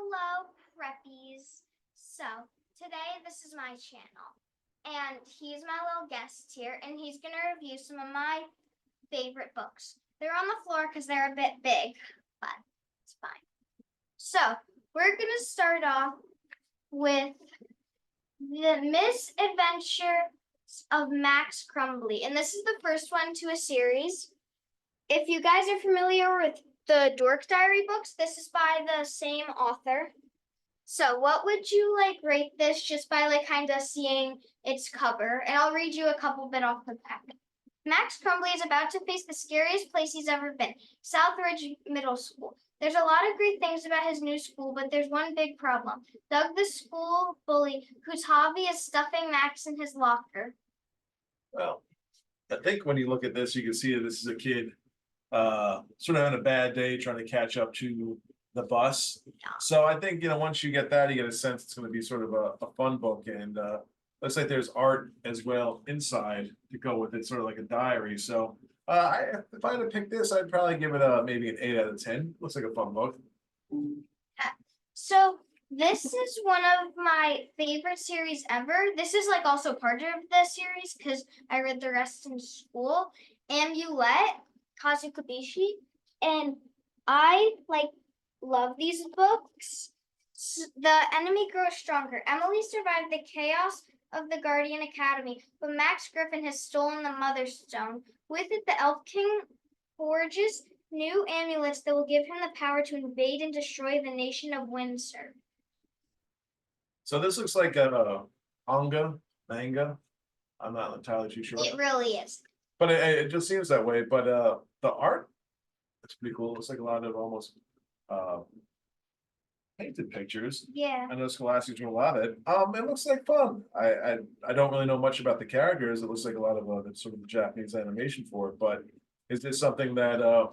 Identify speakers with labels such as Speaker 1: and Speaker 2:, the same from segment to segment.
Speaker 1: Hello, preppies. So, today this is my channel, and he's my little guest here, and he's going to review some of my favorite books. They're on the floor because they're a bit big, but it's fine. So, we're going to start off with The Misadventures of Max Crumble, and this is the first one to a series. If you guys are familiar with the Dork Diary books, this is by the same author. So what would you rate this just by kind of seeing its cover? And I'll read you a couple bit off the back. Max Crumble is about to face the scariest place he's ever been, Southridge Middle School. There's a lot of great things about his new school, but there's one big problem. Doug, the school bully, whose hobby is stuffing Max in his locker.
Speaker 2: Well, I think when you look at this, you can see that this is a kid sort of having a bad day trying to catch up to the bus.
Speaker 1: Yeah.
Speaker 2: So I think, once you get that, you get a sense it's going to be sort of a fun book. And looks like there's art as well inside to go with it, sort of like a diary. So if I had to pick this, I'd probably give it maybe an 8 out of 10. Looks like a fun book.
Speaker 1: So this is one of my favorite series ever. This is also part of the series because I read the rest in school. Amulet, Kazukabishi, and I love these books. The enemy grows stronger. Emily survived the chaos of the Guardian Academy, but Max Griffin has stolen the Mother Stone. With it, the Elf King forges new amulets that will give him the power to invade and destroy the nation of Windsor.
Speaker 2: So this looks like a manga. I'm not entirely too sure.
Speaker 1: It really is.
Speaker 2: But it just seems that way. But the art, it's pretty cool. It looks like a lot of almost painted pictures.
Speaker 1: Yeah.
Speaker 2: I know Scholastic drew a lot of it. It looks like fun. I don't really know much about the characters. It looks like a lot of sort of the Japanese animation for it. But is this something that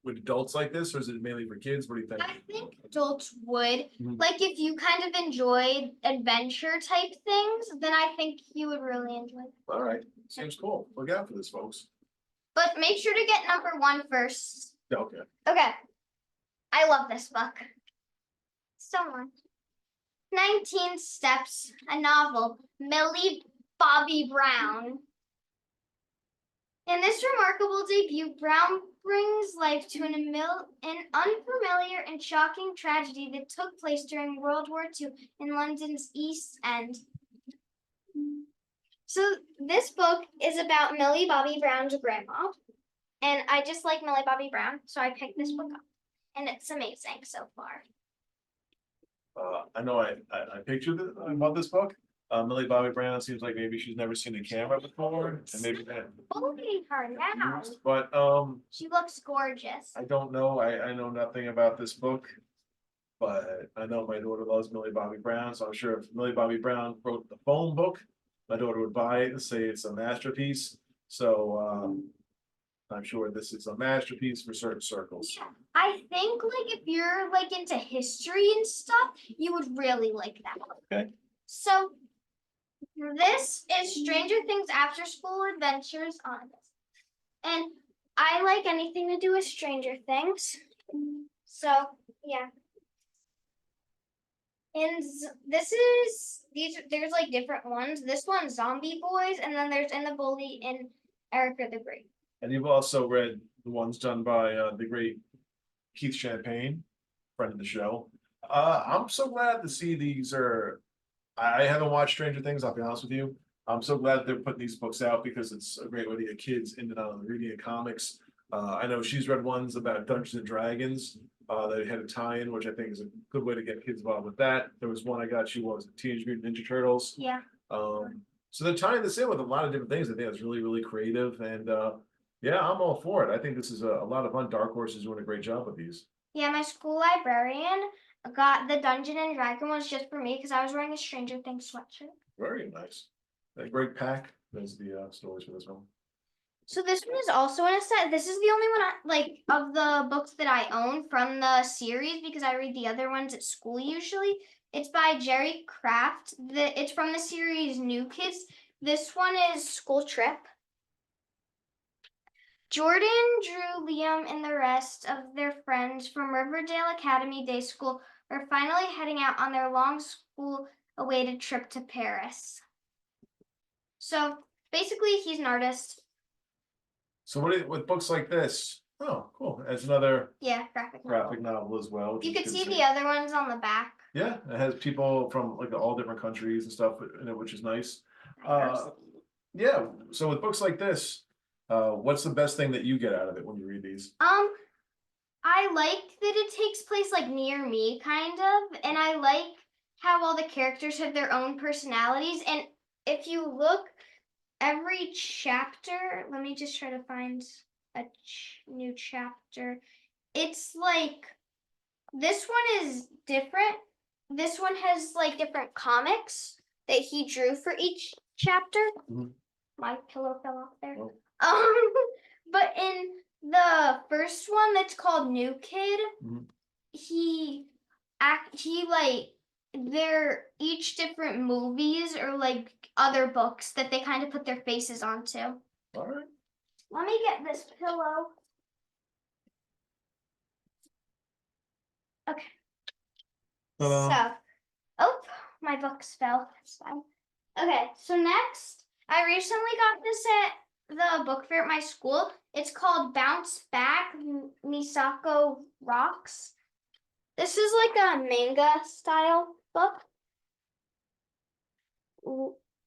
Speaker 2: would adults like this, or is it mainly for kids? What do you think?
Speaker 1: I think adults would.
Speaker 2: Mhm.
Speaker 1: If you kind of enjoyed adventure type things, then I think you would really enjoy it.
Speaker 2: All right, seems cool. Look out for this, folks.
Speaker 1: But make sure to get number 1 first.
Speaker 2: Okay.
Speaker 1: Okay. I love this book so much. 19 Steps, a novel, Millie Bobby Brown. In this remarkable debut, Brown brings life to an unfamiliar and shocking tragedy that took place during World War II in London's East End. So this book is about Millie Bobby Brown's grandma, and I just like Millie Bobby Brown, so I picked this book up, and it's amazing so far.
Speaker 2: I know I pictured it about this book. Millie Bobby Brown seems like maybe she's never seen a camera before, and maybe that.
Speaker 1: Look at her now.
Speaker 2: But
Speaker 1: She looks gorgeous.
Speaker 2: I don't know. I know nothing about this book, but I know my daughter loves Millie Bobby Brown, so I'm sure if Millie Bobby Brown wrote the phone book, my daughter would buy it and say it's a masterpiece. So I'm sure this is a masterpiece for certain circles.
Speaker 1: Yeah, I think if you're into history and stuff, you would really like that book.
Speaker 2: Okay.
Speaker 1: So this is Stranger Things After School Adventures on this. And I like anything to do with Stranger Things. So yeah. And there's different ones. This one's Zombie Boys, and then there's In the Bully and Erica the Great.
Speaker 2: And you've also read the ones done by the great Keith Champagne, friend of the show. I'm so glad to see these are. I haven't watched Stranger Things, I'll be honest with you. I'm so glad they're putting these books out because it's a great way to get kids in and out of reading comics. I know she's read ones about Dungeons and Dragons that had a tie-in, which I think is a good way to get kids involved with that. There was one I got, she was Teenage Mutant Ninja Turtles.
Speaker 1: Yeah.
Speaker 2: So they're tying this in with a lot of different things. I think it's really, really creative. And yeah, I'm all for it. I think this is a lot of fun. Dark Horse is doing a great job with these. Yeah,
Speaker 1: my school librarian got the Dungeon and Dragon ones just for me because I was wearing a Stranger Things sweatshirt.
Speaker 2: Very nice. A great pack. There's the stories for this one.
Speaker 1: So this one is also in a set. This is the only one of the books that I own from the series because I read the other ones at school usually. It's by Jerry Craft. It's from the series New Kids. This one is School Trip. Jordan, Drew, Liam, and the rest of their friends from Riverdale Academy Day School are finally heading out on their long school-awaited trip to Paris. So basically, he's an artist.
Speaker 2: So with books like this? Oh, cool. It's another
Speaker 1: Yeah, graphic
Speaker 2: novel as well.
Speaker 1: You could see the other ones on the back.
Speaker 2: Yeah, it has people from like all different countries and stuff in it, which is nice. Yeah, so with books like this, what's the best thing that you get out of it when you read these?
Speaker 1: I like that it takes place like near me, kind of, and I like how all the characters have their own personalities. And if you look, every chapter, let me just try to find a new chapter. It's like this one is different. This one has like different comics that he drew for each chapter.
Speaker 2: Mhm.
Speaker 1: My pillow fell off there.
Speaker 2: Oh.
Speaker 1: But in the first one that's called New Kid,
Speaker 2: Mhm.
Speaker 1: he like they're each different movies or like other books that they kind of put their faces onto.
Speaker 2: All right.
Speaker 1: Let me get this pillow. Okay. So, oh, my books fell. Okay, so next, I recently got this at the book fair at my school. It's called Bounce Back Misako Rocks. This is like a manga style book.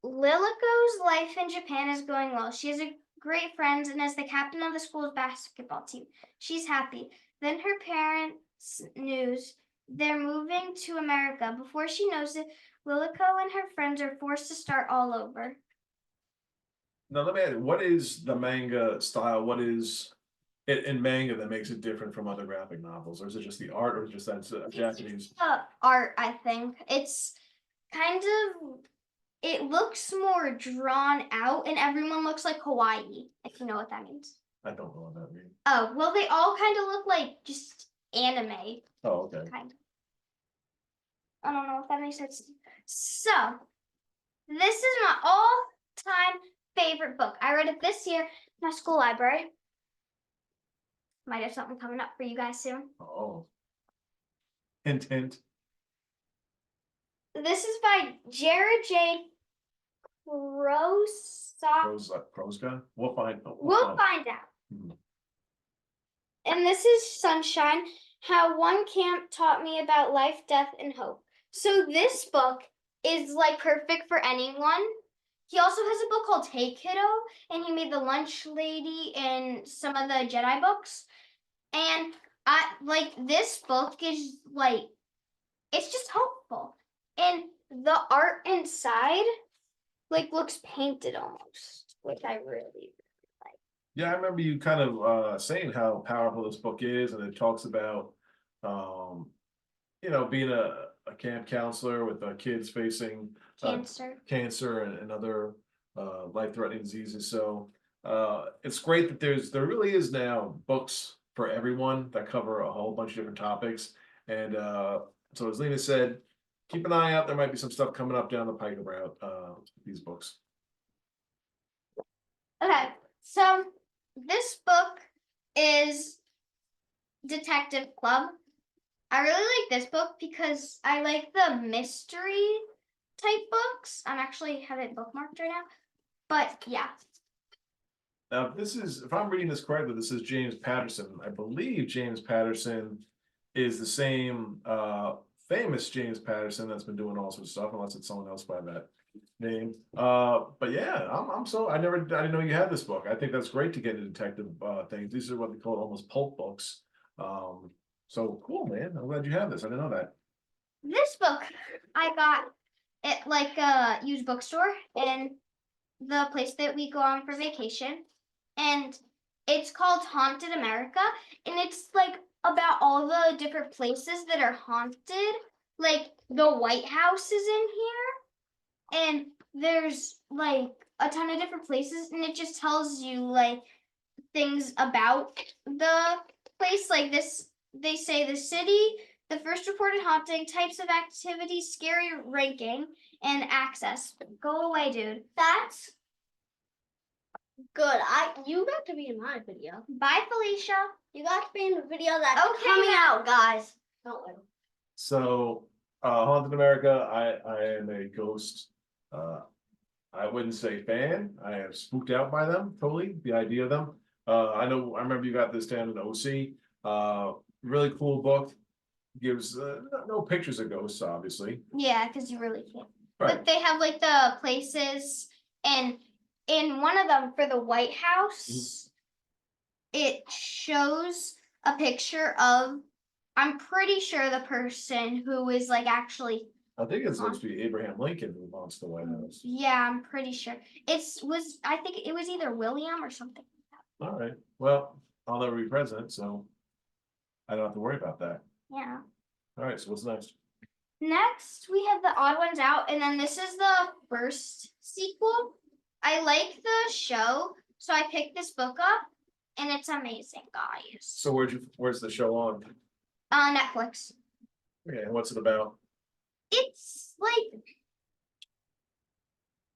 Speaker 1: Liliko's life in Japan is going well. She has a great friends and is the captain of the school's basketball team. She's happy. Then her parents' news they're moving to America. Before she knows it, Liliko and her friends are forced to start all over.
Speaker 2: Now let me ask, what is the manga style? What is it in manga that makes it different from other graphic novels? Or is it just the art or just that's Japanese?
Speaker 1: Art, I think. It's kind of, it looks more drawn out and everyone looks like Hawaii, if you know what that means.
Speaker 2: I don't know what that means.
Speaker 1: Oh, well, they all kind of look like just anime.
Speaker 2: Oh, okay.
Speaker 1: Kind of. I don't know if that makes sense. So, this is my all-time favorite book. I read it this year in my school library. Might have something coming up for you guys soon.
Speaker 2: Oh. Hint, hint.
Speaker 1: This is by Jared J.
Speaker 2: Proska? We'll find
Speaker 1: out.
Speaker 2: Mhm.
Speaker 1: And this is Sunshine, How One Camp Taught Me About Life, Death, and Hope. So this book is like perfect for anyone. He also has a book called Hey Kiddo, and he made The Lunch Lady and some of the Jedi books. And I like this book is like, it's just hopeful. And the art inside like looks painted almost, which I really like.
Speaker 2: Yeah, I remember you kind of saying how powerful this book is, and it talks about being a camp counselor with kids facing cancer and other life-threatening diseases. So it's great that there really is now books for everyone that cover a whole bunch of different topics. And so as Lena said, keep an eye out. There might be some stuff coming up down the pike about these books.
Speaker 1: Okay, so this book is Detective Club. I really like this book because I like the mystery type books. I'm actually have it bookmarked right now, but yeah.
Speaker 2: Now, this is, if I'm reading this correctly, this is James Patterson. I believe James Patterson is the same famous James Patterson that's been doing all sorts of stuff, unless it's someone else by that name. But yeah, I'm so I didn't know you had this book. I think that's great to get into detective things. These are what they call almost pulp books. So cool, man. I'm glad you have this. I didn't know that.
Speaker 1: This book I got at like a used bookstore in the place that we go on for vacation. And it's called Haunted America. And it's like about all the different places that are haunted. Like the White House is in here. And there's like a ton of different places. And it just tells you like things about the place. Like this, they say the city, the first reported haunting, types of activity, scary ranking, and access. Go away, dude. That's
Speaker 3: Good. You got to be in my video.
Speaker 1: Bye, Felicia.
Speaker 3: You got to be in the video that's
Speaker 1: Okay,
Speaker 3: coming
Speaker 1: then.
Speaker 3: out, guys. Don't worry.
Speaker 2: So, Haunted America, I am a Ghost. I wouldn't say fan. I am spooked out by them totally. The idea of them. I remember you got this down in OC. Really cool book. Gives no pictures of ghosts, obviously.
Speaker 1: Yeah, because you really can't.
Speaker 2: Right.
Speaker 1: But they have like the places, and in one of them for the White House, it shows a picture of, I'm pretty sure the person who is like actually,
Speaker 2: I think it's supposed to be Abraham Lincoln who wants the White House.
Speaker 1: yeah, I'm pretty sure. I think it was either William or something.
Speaker 2: All right. Well, I'll never be president, so I don't have to worry about that.
Speaker 1: Yeah.
Speaker 2: All right. So what's next?
Speaker 1: Next, we have the Odd Ones Out, and then this is the first sequel. I like the show, so I picked this book up, and it's amazing, guys.
Speaker 2: So where's the show on?
Speaker 1: Netflix.
Speaker 2: Okay, and what's it about?
Speaker 1: It's like,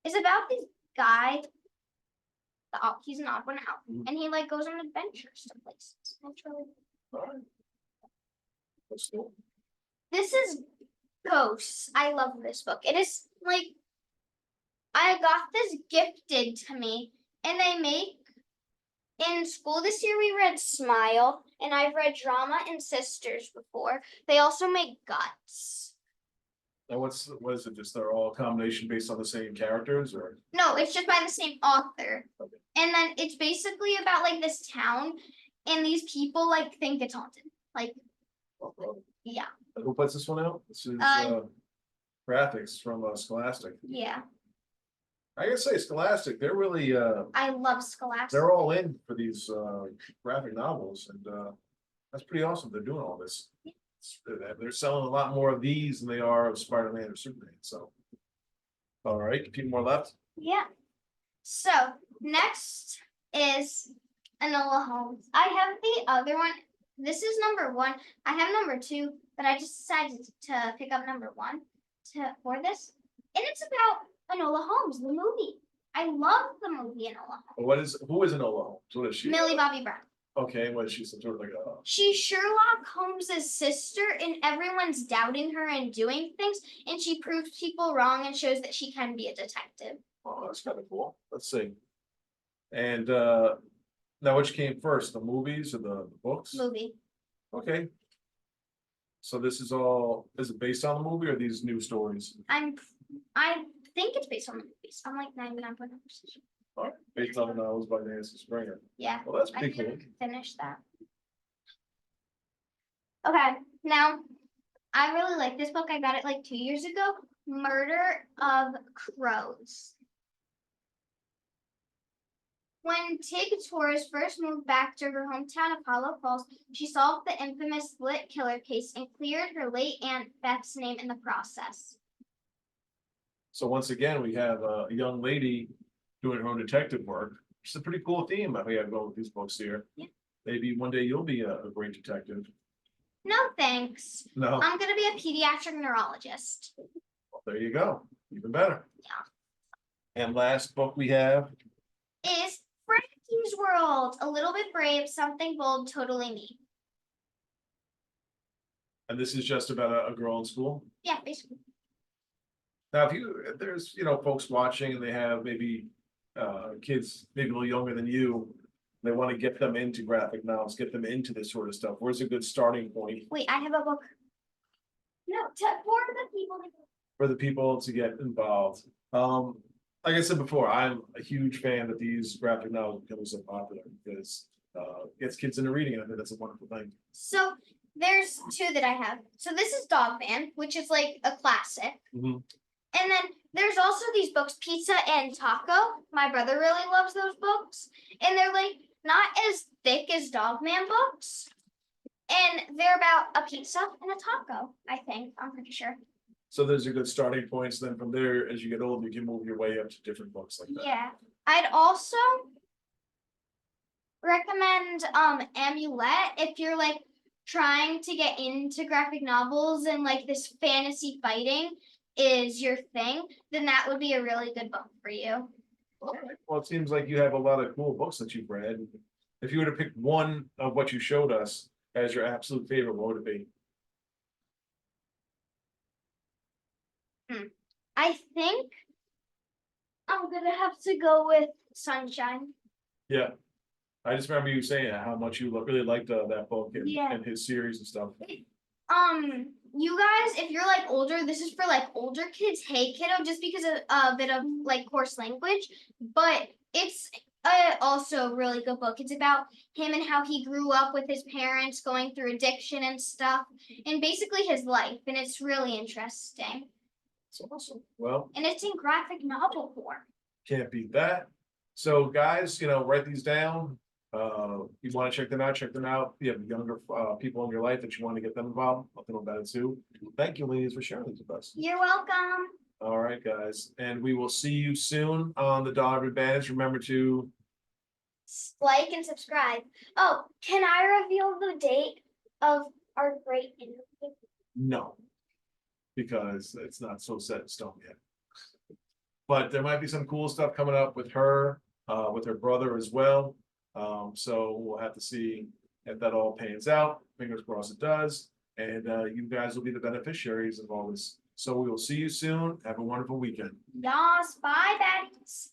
Speaker 1: it's about this guy. He's an odd one out, and he like goes on adventures to places. It's really
Speaker 2: All right. That's cool.
Speaker 1: This is Ghosts. I love this book. It is like, I got this gifted to me, and they make, in school this year we read Smile, and I've read Drama and Sisters before. They also make Guts.
Speaker 2: And what is it? Just they're all a combination based on the same characters, or?
Speaker 1: No, it's just by the same author.
Speaker 2: Okay.
Speaker 1: And then it's basically about like this town, and these people like think it's haunted. Like, yeah.
Speaker 2: Who puts this one out? This is graphics from Scholastic.
Speaker 1: Yeah.
Speaker 2: I gotta say, Scholastic, they're really
Speaker 1: I love Scholastic.
Speaker 2: they're all in for these graphic novels, and that's pretty awesome. They're doing all this. They're selling a lot more of these than they are of Spider-Man or Superman. So, all right, a few more left.
Speaker 1: Yeah. So next is Enola Holmes. I have the other one. This is number 1. I have number 2, but I just decided to pick up number 1 for this. And it's about Enola Holmes, the movie. I love the movie Enola Holmes.
Speaker 2: Who is Enola Holmes? What is she?
Speaker 1: Millie Bobby Brown.
Speaker 2: Okay, what is she? Some sort of like a.
Speaker 1: She's Sherlock Holmes's sister, and everyone's doubting her and doing things, and she proves people wrong and shows that she can be a detective.
Speaker 2: Oh, that's kind of cool. Let's see. And now, which came first, the movies or the books?
Speaker 1: Movie.
Speaker 2: Okay. So this is it based on the movie or these new stories?
Speaker 1: I think it's based on the movies. I'm like 99.9%.
Speaker 2: All right, based on the novels by Nancy Springer.
Speaker 1: Yeah.
Speaker 2: Well, that's
Speaker 1: I
Speaker 2: pretty cool.
Speaker 1: didn't finish that. Okay, now I really like this book. I got it like 2 years ago. Murder of Crows. When Tig Torres first moved back to her hometown of Hollow Falls, she solved the infamous Split killer case and cleared her late Aunt Beth's name in the process.
Speaker 2: So once again, we have a young lady doing her own detective work. It's a pretty cool theme that we have going with these books here.
Speaker 1: Yeah.
Speaker 2: Maybe one day you'll be a great detective.
Speaker 1: No thanks.
Speaker 2: No,
Speaker 1: I'm gonna be a pediatric neurologist.
Speaker 2: well, there you go. Even better.
Speaker 1: Yeah.
Speaker 2: And last book we have.
Speaker 1: Is Frankie's World. A little bit brave, something bold, totally me.
Speaker 2: And this is just about a girl in school.
Speaker 1: Yeah, basically.
Speaker 2: Now, if there's, folks watching and they have maybe kids maybe a little younger than you, they want to get them into graphic novels, get them into this sort of stuff. Where's a good starting point
Speaker 1: Wait, I have a book. No, for the people.
Speaker 2: for the people to get involved? Like I said before, I'm a huge fan that these graphic novels become so popular because it gets kids into reading, and I think that's a wonderful thing.
Speaker 1: So there's 2 that I have. So this is Dogman, which is like a classic.
Speaker 2: Mhm.
Speaker 1: And then there's also these books, Pizza and Taco. My brother really loves those books. And they're like not as thick as Dogman books. And they're about a pizza and a taco, I think. I'm pretty sure.
Speaker 2: So those are good starting points. Then from there, as you get older, you can move your way up to different books like that.
Speaker 1: Yeah. I'd also recommend Amulet if you're like trying to get into graphic novels and like this fantasy fighting is your thing, then that would be a really good book for you.
Speaker 2: All right. Well, it seems like you have a lot of cool books that you've read. If you were to pick one of what you showed us as your absolute favorite, what would it be?
Speaker 1: I think I'm gonna have to go with Sunshine.
Speaker 2: Yeah. I just remember you saying how much you really liked that book
Speaker 1: Yeah.
Speaker 2: and his series and stuff.
Speaker 1: You guys, if you're like older, this is for like older kids. Hey, kiddo, just because of a bit of like coarse language, but it's also a really good book. It's about him and how he grew up with his parents, going through addiction and stuff, and basically his life. And it's really interesting.
Speaker 2: It's awesome. Well,
Speaker 1: And it's in graphic novel form.
Speaker 2: can't beat that. So guys, write these down. You want to check them out, check them out. You have younger people in your life that you want to get them involved, let them know about it too. Thank you, ladies, for sharing these with us.
Speaker 1: You're welcome.
Speaker 2: All right, guys, and we will see you soon on the Dollar Advantage. Remember to
Speaker 1: Like and subscribe. Oh, can I reveal the date of our great interview?
Speaker 2: no, because it's not so set in stone yet. But there might be some cool stuff coming up with her brother as well. So we'll have to see if that all pans out. Fingers crossed it does. And you guys will be the beneficiaries of all this. So we will see you soon. Have a wonderful weekend.
Speaker 1: Yas, bye, baddies.